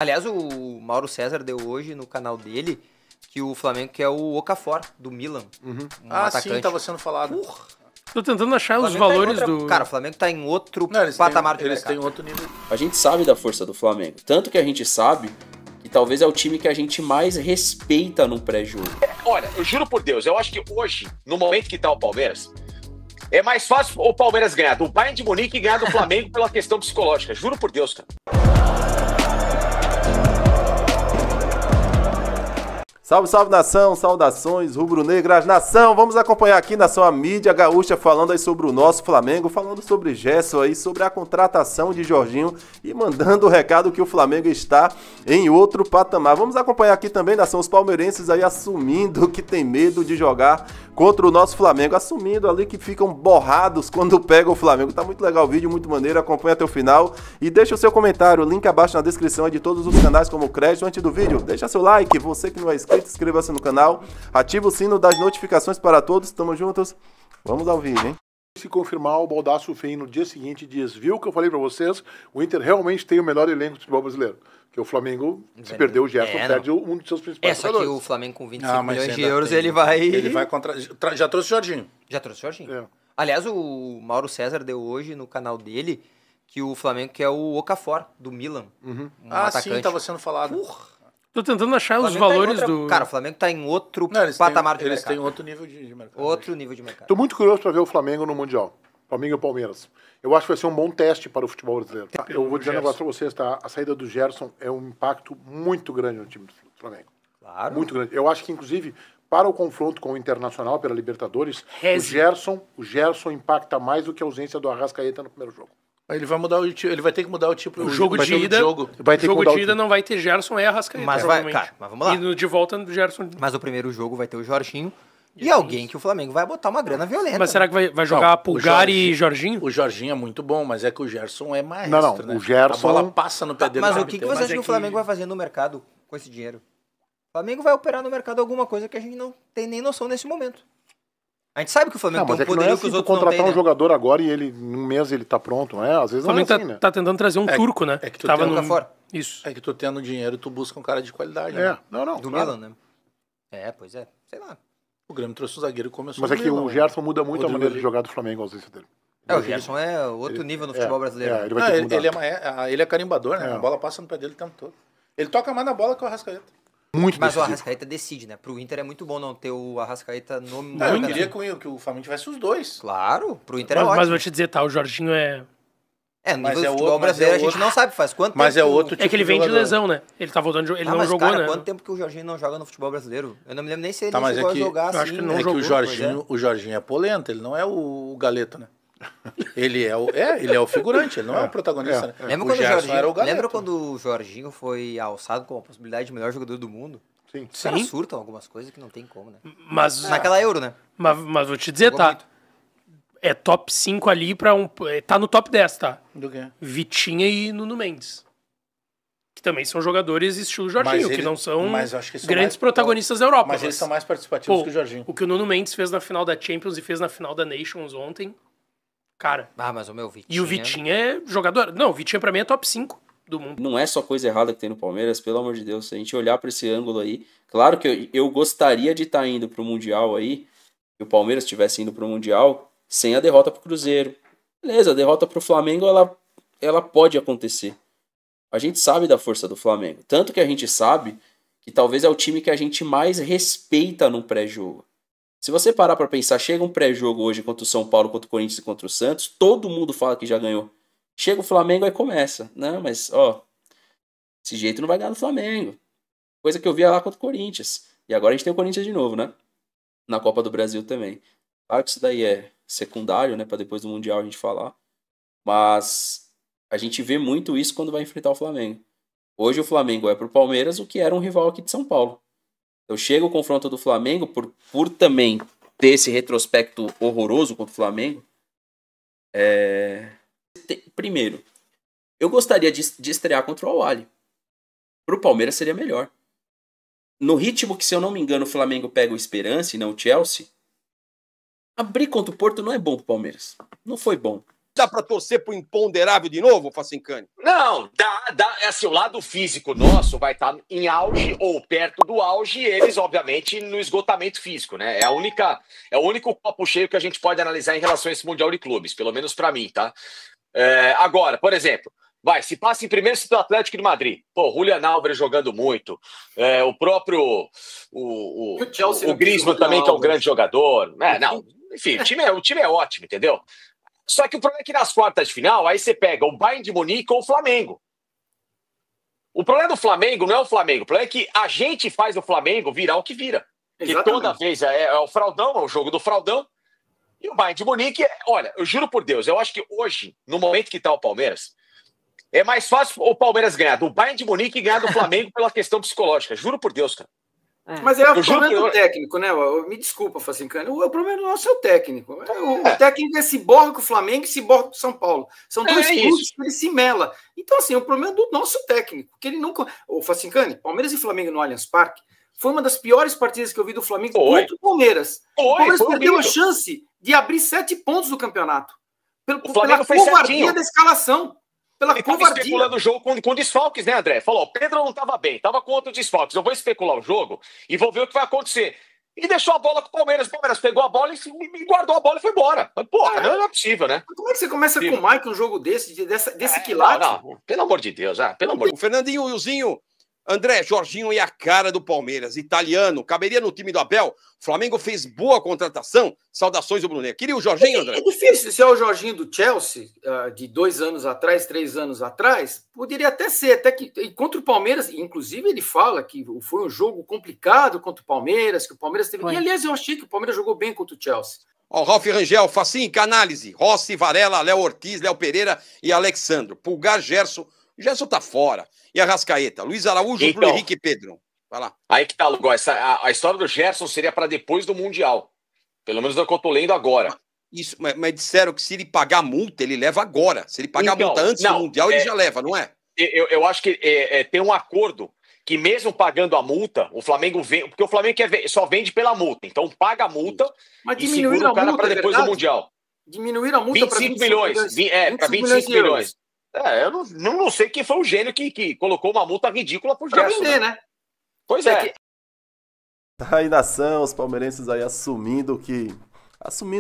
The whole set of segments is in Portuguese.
Aliás, o Mauro César deu hoje no canal dele que o Flamengo quer o Okafor, do Milan. Sim, estava sendo falado. Tô tentando achar os valores do... Cara, o Flamengo tá em outro patamar de mercado. Eles têm outro nível. A gente sabe da força do Flamengo. Tanto que a gente sabe que talvez é o time que a gente mais respeita no pré-jogo. Olha, eu juro por Deus, eu acho que hoje, no momento que tá o Palmeiras, é mais fácil o Palmeiras ganhar do Bayern de Munique e ganhar do Flamengo pela questão psicológica. Juro por Deus, cara. Salve, salve nação, saudações rubro-negras, nação, vamos acompanhar aqui Nação a mídia gaúcha falando aí sobre o nosso Flamengo, falando sobre Gerson aí, sobre a contratação de Jorginho e mandando o recado que o Flamengo está em outro patamar. Vamos acompanhar aqui também, nação, os palmeirenses aí assumindo que tem medo de jogar contra o nosso Flamengo, assumindo ali que ficam borrados quando pega o Flamengo. Tá muito legal o vídeo, muito maneiro, acompanha até o final e deixa o seu comentário, o link abaixo na descrição é de todos os canais como crédito. Antes do vídeo, deixa seu like, você que não é inscrito, inscreva-se no canal, ativa o sino das notificações para todos, tamo juntos, vamos ao vídeo, hein? Se confirmar, o Baldasso vem no dia seguinte e diz, viu o que eu falei pra vocês? O Inter realmente tem o melhor elenco do futebol brasileiro. Porque o Flamengo, se perder o Gerson, perde um dos seus principais jogadores. Só que o Flamengo com 25 milhões de euros, ele vai... Ele vai contra... Já trouxe o Jorginho. Já trouxe o Jorginho. Aliás, o Mauro César deu hoje no canal dele que o Flamengo quer o Okafor, do Milan. Sim, estava sendo falado. Tô tentando achar os valores do... Cara, o Flamengo tá em outro patamar de mercado. Eles têm outro nível de mercado. Outro nível de mercado. Tô muito curioso pra ver o Flamengo no Mundial. Flamengo e o Palmeiras. Eu acho que vai ser um bom teste para o futebol brasileiro. Eu vou dizer um negócio pra vocês, tá? A saída do Gerson é um impacto muito grande no time do Flamengo. Claro. Muito grande. Eu acho que, inclusive, para o confronto com o Internacional pela Libertadores, o Gerson impacta mais do que a ausência do Arrascaeta no primeiro jogo. Ele vai mudar ele vai ter que mudar o tipo o jogo de ida. Vai ter jogo de ida não vai ter Gerson e Arrascaeta. Mas vamos lá. E no de volta Gerson. Mas o primeiro jogo vai ter o Jorginho e alguém que o Flamengo vai botar uma grana violenta. Mas será que vai jogar Pulgar e Jorginho? O Jorginho é muito bom, mas é que o Gerson é mais. Não, né? O Gerson. A bola passa no pé dele. Mas o que você acha que o Flamengo vai fazer no mercado com esse dinheiro? O Flamengo vai operar no mercado alguma coisa que a gente não tem nem noção nesse momento. A gente sabe que o Flamengo tem um poderio que os outros não têm, contratar um jogador agora e ele, em um mês ele tá pronto, não é? Às vezes não é assim, né? Tá tentando trazer um turco, né? É que tu tava no fora. Isso. É que tu tendo dinheiro, tu busca um cara de qualidade. Né? Do Milan, né? Pois é. Sei lá. O Grêmio trouxe um zagueiro e começou. Mas é que o Gerson muda muito a maneira de jogar do Flamengo, a ausência dele. O Gerson é outro nível no futebol brasileiro. Ele é carimbador, né? A bola passa no pé dele o tempo todo. Ele toca mais na bola que o Arrascaeta. Mas o Arrascaeta decide, né? Pro Inter é muito bom não ter o Arrascaeta no... eu queria que o Flamengo tivesse os dois. Claro, pro Inter é ótimo. Mas vou te dizer, o Jorginho é... No nível do futebol brasileiro a gente não sabe, faz quanto tempo... Mas é outro tipo É que ele vem de lesão, né? Ele tá voltando, ele não jogou, né? Quanto tempo que o Jorginho não joga no futebol brasileiro? Eu não me lembro nem se ele chegou a jogar assim. Acho que não jogou. O Jorginho é polenta, ele não é o Galeto, né? Ele é o figurante, ele não é o protagonista, né? Lembra quando o Jorginho foi alçado com a possibilidade de melhor jogador do mundo? Sim. Os caras surtam algumas coisas que não tem como, né? Mas, naquela Euro, né? Mas vou te dizer, tá? É top 5 ali pra um... Tá no top 10, tá? Do quê? Vitinha e Nuno Mendes. Que também são jogadores estilo Jorginho, que não são grandes protagonistas da Europa. Mas eles são mais participativos que o Jorginho. O que o Nuno Mendes fez na final da Champions e fez na final da Nations ontem, cara... mas o meu Vitinha... E o Vitinha é jogador... Não, o Vitinha pra mim é top 5. Do mundo. Não é só coisa errada que tem no Palmeiras, pelo amor de Deus. Se a gente olhar para esse ângulo aí, claro que eu gostaria de estar indo pro Mundial aí, que o Palmeiras estivesse indo pro Mundial sem a derrota pro Cruzeiro. Beleza, a derrota pro Flamengo, ela pode acontecer. A gente sabe da força do Flamengo. Tanto que a gente sabe que talvez é o time que a gente mais respeita no pré-jogo. Se você parar para pensar, chega um pré-jogo hoje contra o São Paulo, contra o Corinthians e contra o Santos, todo mundo fala que já ganhou. Chega o Flamengo e começa. Não, mas, desse jeito não vai ganhar no Flamengo. Coisa que eu via lá contra o Corinthians. E agora a gente tem o Corinthians de novo, né? Na Copa do Brasil também. Claro que isso daí é secundário, né? Para depois do Mundial a gente falar. Mas a gente vê muito isso quando vai enfrentar o Flamengo. Hoje o Flamengo é pro Palmeiras o que era um rival aqui de São Paulo. Então chega o confronto do Flamengo, por também ter esse retrospecto horroroso contra o Flamengo. Primeiro, eu gostaria de estrear contra o Al-Ahly. Pro Palmeiras seria melhor. No ritmo que, se eu não me engano, o Flamengo pega o Esperance e não o Chelsea, abrir contra o Porto não é bom pro Palmeiras. Não foi bom. dá para torcer pro imponderável de novo, Facincani? Não, dá. Assim, o lado físico nosso vai estar em auge ou perto do auge, e eles, obviamente, no esgotamento físico, né? É o único copo cheio que a gente pode analisar em relação a esse Mundial de Clubes, pelo menos para mim, tá? Agora, por exemplo, se passa em primeiro do Atlético de Madrid. Pô, Julián Álvares jogando muito. O próprio o Griezmann também, que é um grande jogador. Enfim, o time é ótimo, entendeu? Só que o problema é que nas quartas de final, aí você pega o Bayern de Munique ou o Flamengo. O problema do Flamengo não é o Flamengo. O problema é que a gente faz o Flamengo virar o que vira. Que toda vez é o fraudão, é o jogo do fraudão. E o Bayern de Munique, olha, eu juro por Deus, eu acho que hoje, no momento que está o Palmeiras, é mais fácil o Palmeiras ganhar do Bayern de Munique e ganhar do Flamengo pela questão psicológica. Juro por Deus, cara. Mas é o problema do técnico, né? Me desculpa, Facincani. O problema nosso é o técnico. O técnico se borra com o Flamengo e se borra com o São Paulo. São dois clubes que ele se mela. Então, assim, o problema é do nosso técnico. Que ele nunca. O Facincani, Palmeiras e Flamengo no Allianz Parque, foi uma das piores partidas que eu vi do Flamengo contra o Palmeiras. O Palmeiras perdeu a chance de abrir 7 pontos do campeonato. Pela covardia da escalação. Ele estava especulando o jogo com desfalques, né, André? Falou, o Pedro não estava bem, estava com outros desfalques. Eu vou especular o jogo e vou ver o que vai acontecer. E deixou a bola com o Palmeiras. O Palmeiras pegou a bola e guardou a bola e foi embora. Porra, não é possível, né? Como é que você começa com o Mike um jogo desse quilate? Não, pelo amor de Deus. Pelo amor de Deus. O Fernandinho Wilzinho, André, Jorginho é a cara do Palmeiras. Italiano, caberia no time do Abel. O Flamengo fez boa contratação. Saudações do Brunet. Queria o Jorginho, André? É difícil. Se é o Jorginho do Chelsea, de 2 anos atrás, 3 anos atrás, poderia até ser. Até que contra o Palmeiras, inclusive ele fala que foi um jogo complicado contra o Palmeiras, que o Palmeiras teve... E, aliás, eu achei que o Palmeiras jogou bem contra o Chelsea. Ó, Ralf Rangel, Facinca, análise. Rossi, Varela, Léo Ortiz, Léo Pereira e Alexandro. Pulgar, Gerson tá fora. E a Rascaeta? Luiz Araújo, então, Bruno Henrique e Pedro. Vai lá. Aí que tá, Lugo. A história do Gerson seria para depois do Mundial. Pelo menos é o que eu tô lendo agora. Mas disseram que se ele pagar a multa, ele leva agora. Se ele pagar a multa antes do Mundial, ele já leva, não é? Eu acho que tem um acordo que mesmo pagando a multa, o Flamengo vem... Porque o Flamengo só vende pela multa. Então paga a multa e segura o cara para depois do Mundial. Diminuir a multa para 25 milhões. Para 25 milhões. Eu não sei quem foi o gênio que colocou uma multa ridícula pro Gerson. Vender, né? Pois é. Aí, nação, os palmeirenses aí assumindo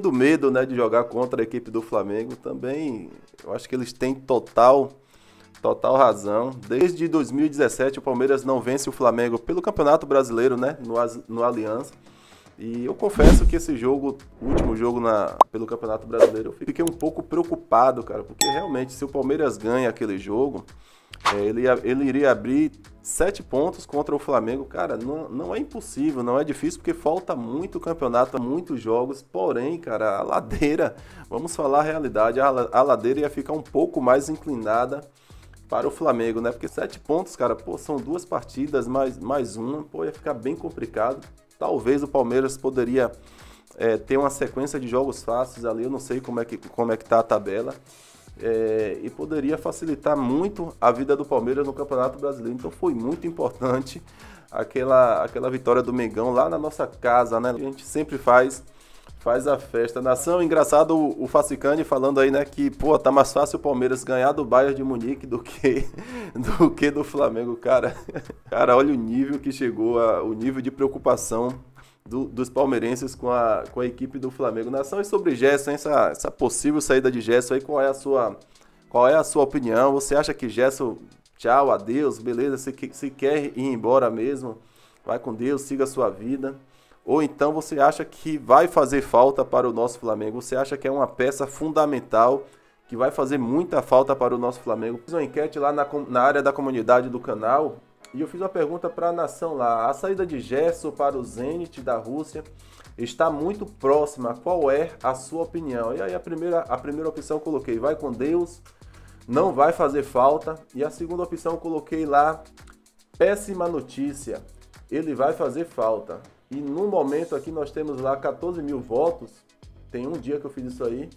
o medo, né, de jogar contra a equipe do Flamengo. Também, eu acho que eles têm total razão. Desde 2017, o Palmeiras não vence o Flamengo pelo Campeonato Brasileiro, né, no Allianz. E eu confesso que esse jogo, o último jogo pelo Campeonato Brasileiro, eu fiquei um pouco preocupado, cara, porque realmente se o Palmeiras ganha aquele jogo, ele iria abrir 7 pontos contra o Flamengo. Cara, não é impossível, não é difícil, porque falta muito campeonato, muitos jogos, porém, cara, a ladeira, vamos falar a realidade, a ladeira ia ficar um pouco mais inclinada para o Flamengo, né, porque 7 pontos, cara, pô, são 2 partidas, mais uma, pô, ia ficar bem complicado. Talvez o Palmeiras poderia ter uma sequência de jogos fáceis ali, eu não sei como é que tá a tabela, e poderia facilitar muito a vida do Palmeiras no Campeonato Brasileiro. Então foi muito importante aquela vitória do Mengão lá na nossa casa, né? A gente sempre faz a festa. Nação, engraçado o Facincani falando aí, né, que, pô, tá mais fácil o Palmeiras ganhar do Bayern de Munique do que do Flamengo, cara. Cara, olha o nível que chegou, o nível de preocupação dos palmeirenses com a equipe do Flamengo. Nação, e sobre Gerson, essa possível saída de Gerson aí, qual é a sua opinião? Você acha que Gerson, tchau, adeus, beleza, se quer ir embora mesmo, vai com Deus, siga a sua vida? Ou então você acha que vai fazer falta para o nosso Flamengo? Você acha que é uma peça fundamental, que vai fazer muita falta para o nosso Flamengo? Fiz uma enquete lá na área da comunidade do canal e eu fiz uma pergunta para a nação lá. A saída de Gerson para o Zenit da Rússia está muito próxima. Qual é a sua opinião? E aí a primeira opção eu coloquei, vai com Deus, não vai fazer falta. E a segunda opção eu coloquei lá, péssima notícia, ele vai fazer falta. E no momento aqui nós temos lá 14 mil votos, tem um dia que eu fiz isso aí,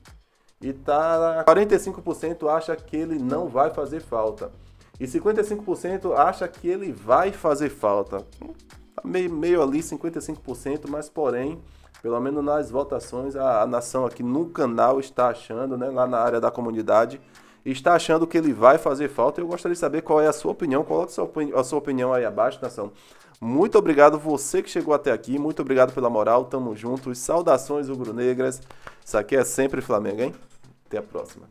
e tá 45% acha que ele não vai fazer falta, e 55% acha que ele vai fazer falta. Tá meio ali 55%, mas porém Pelo menos nas votações, a nação aqui no canal está achando, né, lá na área da comunidade, está achando que ele vai fazer falta. Eu gostaria de saber qual é a sua opinião. Coloque a sua opinião aí abaixo, nação. Muito obrigado você que chegou até aqui. Muito obrigado pela moral. Tamo juntos. Saudações rubro-negras. Isso aqui é sempre Flamengo, hein? Até a próxima.